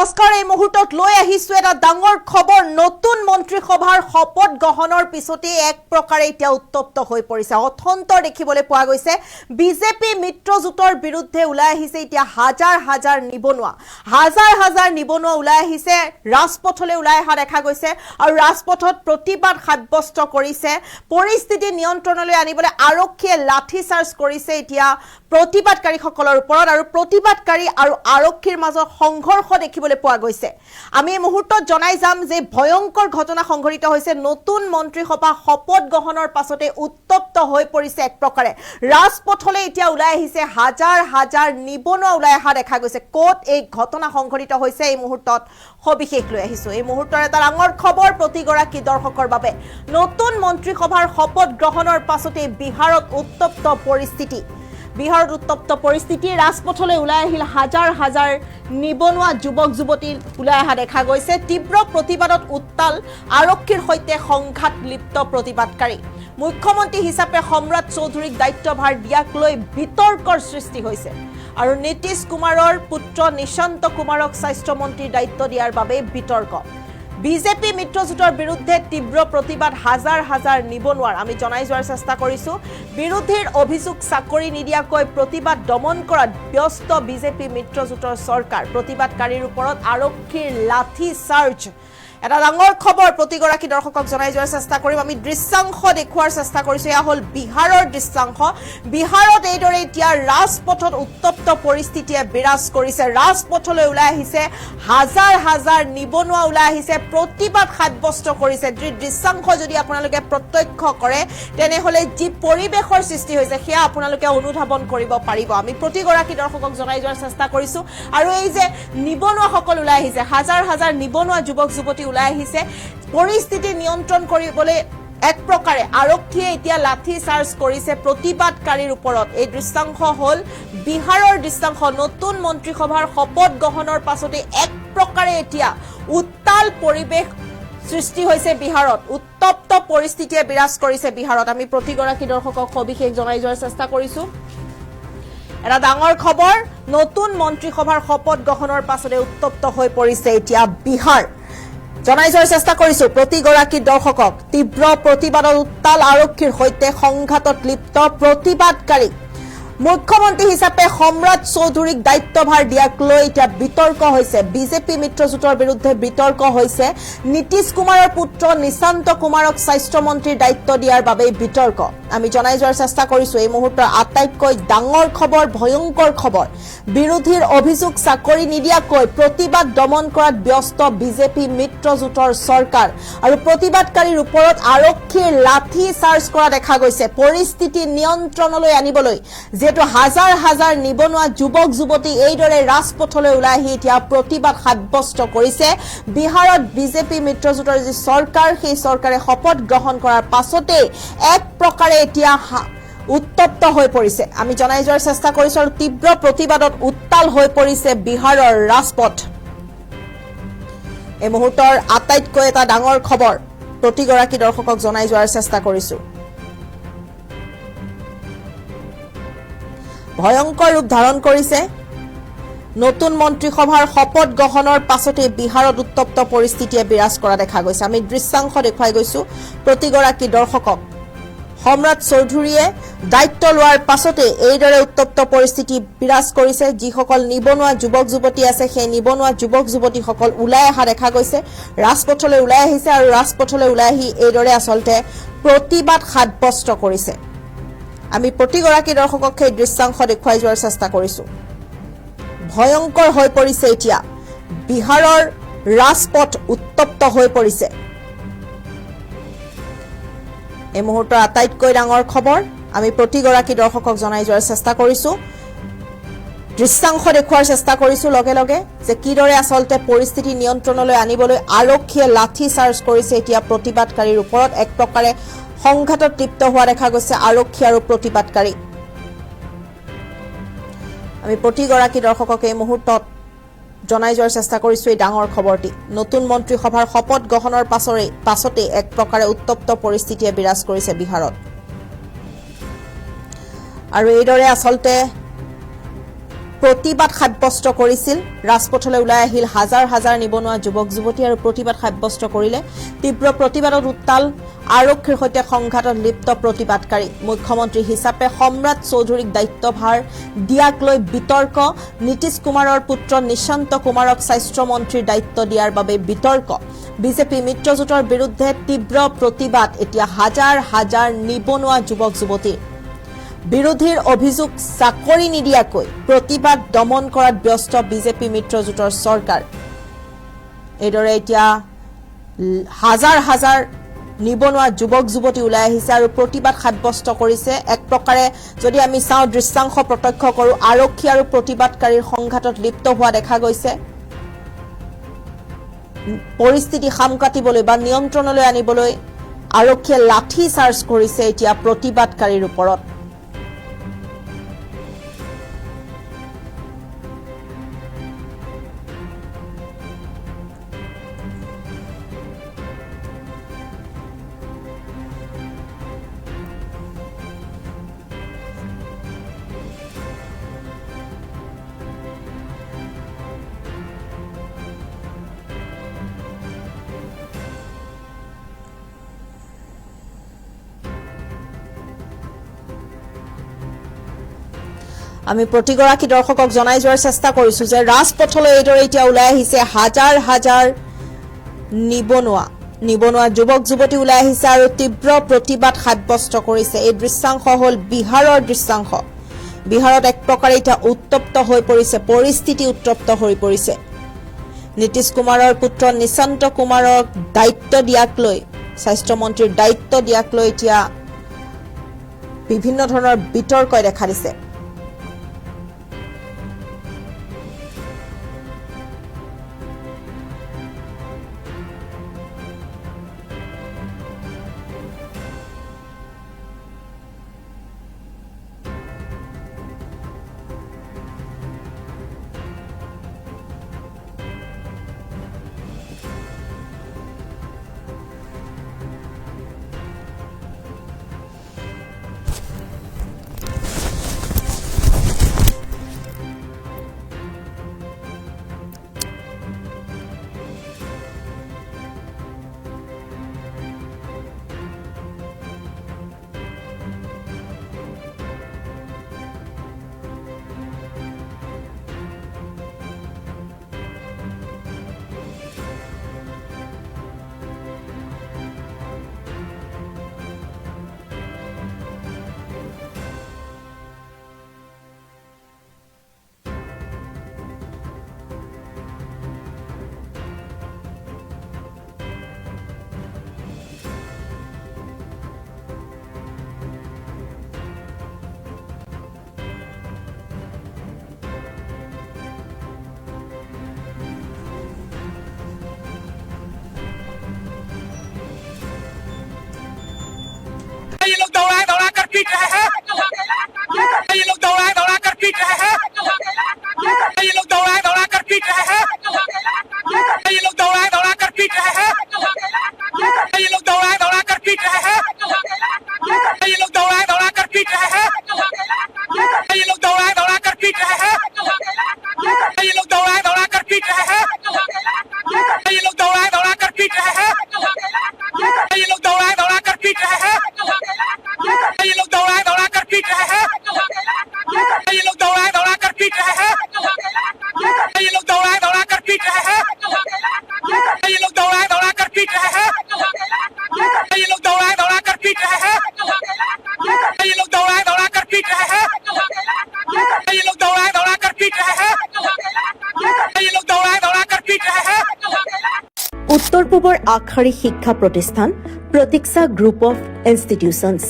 নমস্কাৰ এই মুহূৰ্তত লৈ আহিছো এটা ডাঙৰ খবৰ নতুন মন্ত্ৰীসভাৰ শপত গ্ৰহণৰ পিছতে এক প্ৰকাৰে এতিয়া উত্তপ্ত হৈ পৰিছে অথন্ত দেখিবলৈ পোৱা গৈছে বিজেপি মিত্ৰজোঁটৰ বিৰুদ্ধে ওলাই আহিছে এতিয়া হাজাৰ হাজাৰ নিবনুৱা ওলাই আহিছে ৰাজপথলৈ ওলাই অহা দেখা গৈছে আৰু ৰাজপথত প্ৰতিবাদ সাব্যস্ত কৰিছে পৰিস্থিতি নিয়ন্ত্ৰণলৈ আনিবলৈ আৰক্ষীয়ে লাঠি চাৰ্জ কৰিছে এতিয়া প্ৰতিবাদকাৰীসকলৰ ওপৰত আৰু প্ৰতিবাদকাৰী আৰু আৰক্ষীৰ মাজত সংঘৰ্ষ দেখিবলৈ পোৱা গৈছে আমি এই মুহূৰ্তত জনাই যাম যে ভয়ংকৰ ঘটনা সংঘটিত হৈছে নতুন মন্ত্ৰীসভা শপত গ্ৰহণৰ পাছতে উত্তপ্ত হৈ পৰিছে এক প্ৰকাৰে ৰাজপথলৈ এতিয়া ওলাই আহিছে হাজাৰ নিবনুৱা ওলাই অহা দেখা গৈছে কোট এই ঘটনা সংঘটিত হৈছে এই মুহূৰ্তত সবিশেষ লৈ আহিছো এই মুহূৰ্তৰ এটা ডাঙৰ খবৰ প্ৰতিগৰাকী দৰ্শকৰ বাবে নতুন মন্ত্ৰীসভাৰ শপত গ্ৰহণৰ পাছতে বিহাৰত উত্তপ্ত পৰিস্থিতি ৰাজপথলৈ ওলাই আহিল হাজাৰ নিবনুৱা যুৱক যুৱতী ওলাই অহা দেখা গৈছে তীব্ৰ প্ৰতিবাদত উত্তাল আৰক্ষীৰ সৈতে সংঘাত লিপ্ত প্ৰতিবাদকাৰী মুখ্যমন্ত্ৰী হিচাপে সম্ৰাট চৌধুৰীক দায়িত্বভাৰ দিয়াক লৈ বিতৰ্কৰ সৃষ্টি হৈছে আৰু নীতিশ কুমাৰৰ পুত্ৰ নিশান্ত কুমাৰক স্বাস্থ্য মন্ত্ৰীৰ দায়িত্ব দিয়াৰ বাবে বিতৰ্ক বিজেপি মিত্ৰজোঁটৰ বিৰুদ্ধে তীব্ৰ প্ৰতিবাদ হাজাৰ নিবনুৱাৰ আমি জনাই যোৱাৰ চেষ্টা কৰিছো বিৰোধীৰ অভিযোগ চাকৰি নিদিয়াকৈ প্ৰতিবাদ দমন কৰাত ব্যস্ত বিজেপি মিত্ৰজোঁটৰ চৰকাৰ প্ৰতিবাদকাৰীৰ ওপৰত আৰক্ষীৰ লাঠি চাৰ্জ এটা ডাঙৰ খবৰ প্ৰতিগৰাকী দৰ্শকক জনাই যোৱাৰ চেষ্টা কৰিম আমি দৃশ্যাংশ দেখুৱাৰ চেষ্টা কৰিছো এয়া হ'ল বিহাৰৰ দৃশ্যাংশ বিহাৰত এইদৰে এতিয়া ৰাজপথত উত্তপ্ত পৰিস্থিতিয়ে বিৰাজ কৰিছে ৰাজপথলৈ ওলাই আহিছে হাজাৰ নিবনুৱা ওলাই আহিছে প্ৰতিবাদ সাব্যস্ত কৰিছে দৃশ্যাংশ যদি আপোনালোকে প্ৰত্যক্ষ কৰে তেনেহলে যি পৰিবেশৰ সৃষ্টি হৈছে সেয়া আপোনালোকে অনুধাৱন কৰিব পাৰিব আমি প্ৰতিগৰাকী দৰ্শকক জনাই যোৱাৰ চেষ্টা কৰিছো আৰু এই যে নিবনুৱাসকল ওলাই আহিছে হাজাৰ নিবনুৱা যুৱক যুৱতী ওলাই আহিছে পৰিস্থিতি নিয়ন্ত্ৰণ কৰিবলৈ এক প্ৰকাৰে আৰক্ষীয়ে এতিয়া লাঠি চাৰ্জ কৰিছে প্ৰতিবাদকাৰীৰ ওপৰত এই দৃশ্যাংশ হ'ল বিহাৰৰ দৃশ্যাংশ নতুন মন্ত্ৰীসভাৰ শপত গ্ৰহণৰ পাছতে এক প্ৰকাৰে এতিয়া উত্তাল পৰিবেশ সৃষ্টি হৈছে বিহাৰত উত্তপ্ত পৰিস্থিতিয়ে বিৰাজ কৰিছে বিহাৰত আমি প্ৰতিগৰাকী দৰ্শকক সবিশেষ জনাই যোৱাৰ চেষ্টা কৰিছো এটা ডাঙৰ খবৰ নতুন মন্ত্ৰীসভাৰ শপত গ্ৰহণৰ পাছতে উত্তপ্ত হৈ পৰিছে এতিয়া বিহাৰ জনাই যোৱাৰ চেষ্টা কৰিছো প্ৰতিগৰাকী দৰ্শকক তীব্ৰ প্ৰতিবাদৰ উত্তাল আৰক্ষীৰ সৈতে সংঘাতত লিপ্ত প্ৰতিবাদকাৰী মুখ্যমন্ত্ৰী হিচাপে সম্ৰাট চৌধুৰীক দায়িত্বভাৰ দিয়াক লৈ এতিয়া বিতৰ্ক হৈছে বিজেপি মিত্ৰজোঁটৰ বিৰুদ্ধে বিতৰ্ক হৈছে নীতিশ কুমাৰৰ পুত্ৰ নিশান্ত কুমাৰক স্বাস্থ্য মন্ত্ৰীৰ দায়িত্ব দিয়াৰ বাবে বিতৰ্ক আমি জনাই যোৱাৰ চেষ্টা কৰিছো এই মুহূৰ্তৰ আটাইতকৈ ডাঙৰ খবৰ ভয়ংকৰ খবৰ বিৰোধীৰ অভিযোগ চাকৰি নিদিয়াকৈ প্ৰতিবাদ দমন কৰাত ব্যস্ত বিজেপি মিত্ৰজোঁটৰ চৰকাৰ আৰু প্ৰতিবাদকাৰীৰ ওপৰত আৰক্ষীৰ লাঠি চাৰ্জ কৰা দেখা গৈছে পৰিস্থিতি নিয়ন্ত্ৰণলৈ আনিবলৈ যেটো হাজাৰ নিবনুৱা যুৱক যুৱতী এইদৰে ৰাজপথলৈ ওলাই আহি এতিয়া প্ৰতিবাদ সাব্যস্ত কৰিছে বিহাৰত বিজেপি মিত্ৰজোঁটৰ যি চৰকাৰ সেই চৰকাৰে শপত গ্ৰহণ কৰাৰ পাছতে এক প্ৰকাৰে এতিয়া উত্তপ্ত হৈ পৰিছে আমি জনাই যোৱাৰ চেষ্টা কৰিছো আৰু তীব্ৰ প্ৰতিবাদত উত্তাল হৈ পৰিছে বিহাৰৰ ৰাজপথ এই মুহূৰ্তৰ আটাইতকৈ এটা ডাঙৰ খবৰ প্ৰতিগৰাকী দৰ্শকক জনাই যোৱাৰ চেষ্টা কৰিছো ভয়ংকৰ ৰূপ ধাৰণ কৰিছে নতুন মন্ত্ৰীসভাৰ শপত গ্ৰহণৰ পাছতে বিহাৰত উত্তপ্ত পৰিস্থিতিয়ে বিৰাজ কৰা দেখা গৈছে আমি দৃশ্যাংশ দেখুৱাই গৈছো প্ৰতিগৰাকী দৰ্শকক সম্ৰাট চৌধুৰীয়ে দায়িত্ব লোৱাৰ পাছতে এইদৰে উত্তপ্ত পৰিস্থিতি বিৰাজ কৰিছে যিসকল নিবনুৱা যুৱক যুৱতী আছে সেই নিবনুৱা যুৱক যুৱতীসকল ওলাই অহা দেখা গৈছে ৰাজপথলৈ ওলাই আহিছে আৰু ৰাজপথলৈ ওলাই আহি এইদৰে আচলতে প্ৰতিবাদ সাব্যস্ত কৰিছে আমি প্ৰতিগৰাকী দৰ্শকক এই দৃশ্যাংশ দেখুৱাই যোৱাৰ চেষ্টা কৰিছো ভয়ংকৰ হৈ পৰিছে এতিয়া বিহাৰৰ ৰাজপথ উত্তপ্ত হৈ পৰিছে এই মুহূৰ্তৰ আটাইতকৈ ডাঙৰ খবৰ আমি প্ৰতিগৰাকী দৰ্শকক জনাই যোৱাৰ চেষ্টা কৰিছো দৃশ্যাংশ দেখুৱাৰ চেষ্টা কৰিছো লগে লগে যে কিদৰে আচলতে পৰিস্থিতি নিয়ন্ত্ৰণলৈ আনিবলৈ আৰক্ষীয়ে লাঠি চাৰ্জ কৰিছে এতিয়া প্ৰতিবাদকাৰীৰ ওপৰত এক প্ৰকাৰে সংঘাতত লিপ্ত হোৱা দেখা গৈছে আৰক্ষী আৰু প্ৰতিবাদকাৰী আমি প্ৰতিগৰাকী দৰ্শকক এই মুহূৰ্তত জনাই যোৱাৰ চেষ্টা কৰিছো এই ডাঙৰ খবৰটি নতুন মন্ত্ৰীসভাৰ শপত গ্ৰহণৰ পাছতে এক প্ৰকাৰে উত্তপ্ত পৰিস্থিতিয়ে বিৰাজ কৰিছে বিহাৰত আৰু এইদৰে আচলতে প্ৰতিবাদ সাব্যস্ত কৰিছিল ৰাজপথলৈ ওলাই আহিল হাজাৰ হাজাৰ নিবনুৱা যুৱক যুৱতী আৰু প্ৰতিবাদ সাব্যস্ত কৰিলে তীব্ৰ প্ৰতিবাদত উত্তাল আৰক্ষীৰ সৈতে সংঘাতত লিপ্ত প্ৰতিবাদকাৰী মুখ্যমন্ত্ৰী হিচাপে সম্ৰাট চৌধুৰীক দায়িত্বভাৰ দিয়াক লৈ বিতৰ্ক নীতিশ কুমাৰৰ পুত্ৰ নিশান্ত কুমাৰক স্বাস্থ্য মন্ত্ৰীৰ দায়িত্ব দিয়াৰ বাবে বিতৰ্ক বিজেপি মিত্ৰজোঁটৰ বিৰুদ্ধে তীব্ৰ প্ৰতিবাদ এতিয়া হাজাৰ হাজাৰ নিবনুৱা যুৱক যুৱতীৰ বিৰোধীৰ অভিযোগ চাকৰি নিদিয়াকৈ প্ৰতিবাদ দমন কৰাত ব্যস্ত বিজেপি মিত্ৰজোঁটৰ চৰকাৰ এইদৰে এতিয়া হাজাৰ হাজাৰ নিবনুৱা যুৱক যুৱতী ওলাই আহিছে আৰু প্ৰতিবাদ সাব্যস্ত কৰিছে এক প্ৰকাৰে যদি আমি চাওঁ দৃশ্যাংশ প্ৰত্যক্ষ কৰোঁ আৰক্ষী আৰু প্ৰতিবাদকাৰীৰ সংঘাতত লিপ্ত হোৱা দেখা গৈছে পৰিস্থিতি সাম কাটিবলৈ বা নিয়ন্ত্ৰণলৈ আনিবলৈ আৰক্ষীয়ে লাঠি চাৰ্জ কৰিছে এতিয়া প্ৰতিবাদকাৰীৰ ওপৰত আমি প্ৰতিগৰাকী দৰ্শকক জনাই যোৱাৰ চেষ্টা কৰিছো যে ৰাজপথলৈ এইদৰে এতিয়া ওলাই আহিছে হাজাৰ হাজাৰ নিবনুৱা যুৱক যুৱতী ওলাই আহিছে আৰু তীব্ৰ প্ৰতিবাদ সাব্যস্ত কৰিছে এই দৃশ্যাংশ হ'ল বিহাৰৰ দৃশ্যাংশ বিহাৰত এক প্ৰকাৰে এতিয়া উত্তপ্ত হৈ পৰিছে পৰিস্থিতি উত্তপ্ত হৈ পৰিছে নীতিশ কুমাৰৰ পুত্ৰ নিশান্ত কুমাৰক দায়িত্ব দিয়াক লৈ স্বাস্থ্য মন্ত্ৰীৰ দায়িত্ব দিয়াক লৈ এতিয়া বিভিন্ন ধৰণৰ বিতৰ্কই দেখা দিছে ये लोग दौड़ा दौड़ा कर पीट रहे हैं ये लोग दौड़ा दौड़ा कर पीट रहे हैं ये लोग दौड़ा दौड़ा कर पीट रहे हैं ये लोग दौड़ा दौड़ा कर पीट रहे हैं ये लोग दौड़ा दौड़ा कर पीट रहे हैं ये लोग दौड़ा दौड़ा कर पीट रहे हैं ये लोग दौड़ा दौड़ा कर पीट रहे हैं ये लोग दौड़ा दौड़ा कर पीट रहे हैं ये लोग दौड़ा दौड़ा कर पीट रहे हैं ये लोग दौड़ा दौड़ा कर पीट रहे हैं ये लोग दौड़ा दौड़ा कर पीट रहे हैं ये लोग दौड़ा दौड़ा कर पीट रहे हैं ये लोग दौड़ा दौड़ा कर पीट रहे हैं ये लोग दौड़ा दौड़ा कर पीट रहे हैं ये लोग दौड़ा दौड़ा कर पीट रहे हैं ये लोग दौड़ा दौड़ा कर पीट रहे हैं ये लोग दौड़ा दौड़ा कर पीट रहे हैं ये लोग दौड़ा दौड़ा कर पीट रहे हैं উত্তৰ পূবৰ আগশাৰী শিক্ষা প্ৰতিষ্ঠান প্ৰতীক্ষা গ্ৰুপ অফ ইনষ্টিটিউচনছ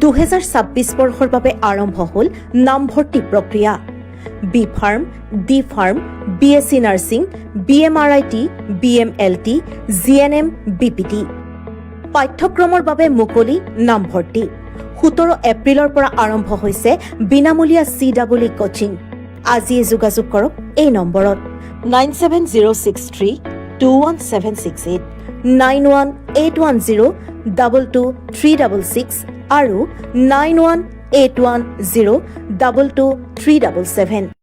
2026 বৰ্ষৰ বাবে আৰম্ভ হ'ল নামভৰ্তি প্ৰক্ৰিয়া B pharm D pharm BSc nursing BMRIT BMLT GNM BPT পাঠ্যক্ৰমৰ বাবে মুকলি নামভৰ্তি 17 এপ্ৰিলৰ পৰা আৰম্ভ হৈছে বিনামূলীয়া CWE কোচিং আজিয়ে যোগাযোগ কৰক এই নম্বৰত 97063216768 9181022366 আৰু 9181022377